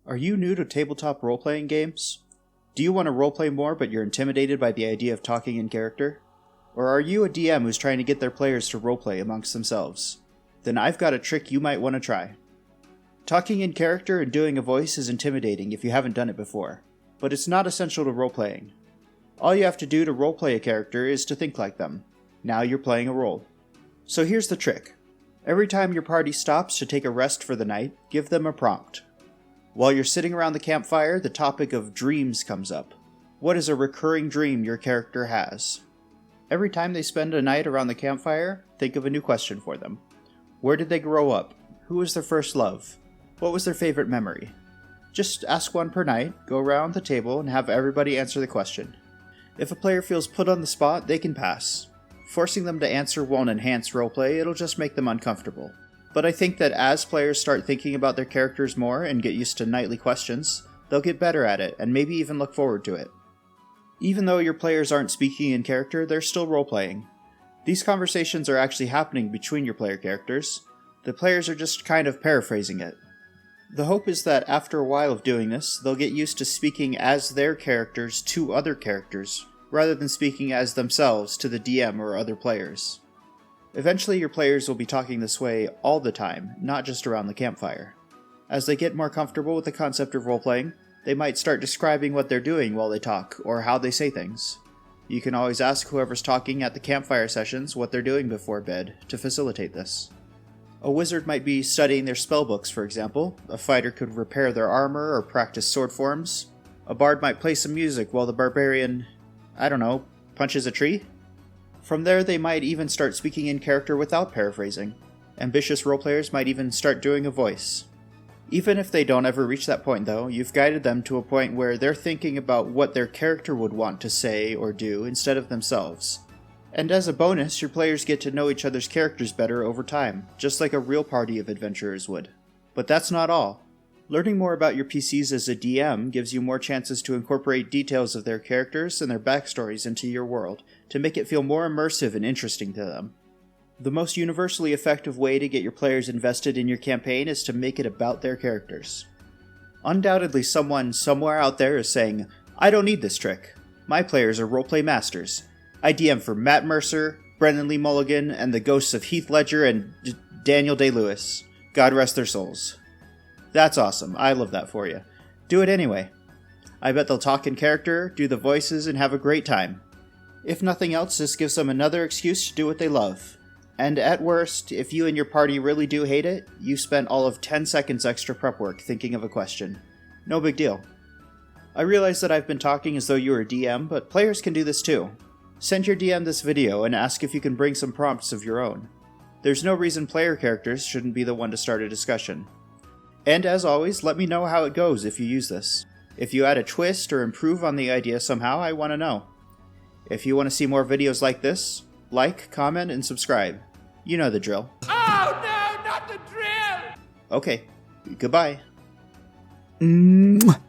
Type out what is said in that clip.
Are you new to tabletop role-playing games? Do you want to roleplay more but you're intimidated by the idea of talking in character? Or are you a DM who's trying to get their players to roleplay amongst themselves? Then I've got a trick you might want to try. Talking in character and doing a voice is intimidating if you haven't done it before, but it's not essential to roleplaying. All you have to do to roleplay a character is to think like them. Now you're playing a role. So here's the trick. Every time your party stops to take a rest for the night, give them a prompt. While you're sitting around the campfire, the topic of dreams comes up. What is a recurring dream your character has? Every time they spend a night around the campfire, think of a new question for them. Where did they grow up? Who was their first love? What was their favorite memory? Just ask one per night, go around the table, and have everybody answer the question. If a player feels put on the spot, they can pass. Forcing them to answer won't enhance roleplay, it'll just make them uncomfortable. But I think that as players start thinking about their characters more and get used to nightly questions, they'll get better at it and maybe even look forward to it. Even though your players aren't speaking in character, they're still role-playing. These conversations are actually happening between your player characters. The players are just kind of paraphrasing it. The hope is that after a while of doing this, they'll get used to speaking as their characters to other characters, rather than speaking as themselves to the DM or other players. Eventually your players will be talking this way all the time, not just around the campfire. As they get more comfortable with the concept of role-playing, they might start describing what they're doing while they talk, or how they say things. You can always ask whoever's talking at the campfire sessions what they're doing before bed, to facilitate this. A wizard might be studying their spellbooks, for example. A fighter could repair their armor or practice sword forms. A bard might play some music while the barbarian, punches a tree. From there, they might even start speaking in character without paraphrasing. Ambitious roleplayers might even start doing a voice. Even if they don't ever reach that point though, you've guided them to a point where they're thinking about what their character would want to say or do instead of themselves. And as a bonus, your players get to know each other's characters better over time, just like a real party of adventurers would. But that's not all. Learning more about your PCs as a DM gives you more chances to incorporate details of their characters and their backstories into your world, to make it feel more immersive and interesting to them. The most universally effective way to get your players invested in your campaign is to make it about their characters. Undoubtedly someone somewhere out there is saying, I don't need this trick. My players are roleplay masters. I DM for Matt Mercer, Brendan Lee Mulligan, and the ghosts of Heath Ledger and Daniel Day-Lewis. God rest their souls. That's awesome. I love that for you. Do it anyway. I bet they'll talk in character, do the voices, and have a great time. If nothing else, this gives them another excuse to do what they love. And at worst, if you and your party really do hate it, you spent all of 10 seconds extra prep work thinking of a question. No big deal. I realize that I've been talking as though you were a DM, but players can do this too. Send your DM this video and ask if you can bring some prompts of your own. There's no reason player characters shouldn't be the one to start a discussion. And as always, let me know how it goes if you use this. If you add a twist or improve on the idea somehow, I want to know. If you want to see more videos like this, like, comment, and subscribe. You know the drill. Oh no, not the drill! Okay, goodbye. Mwah.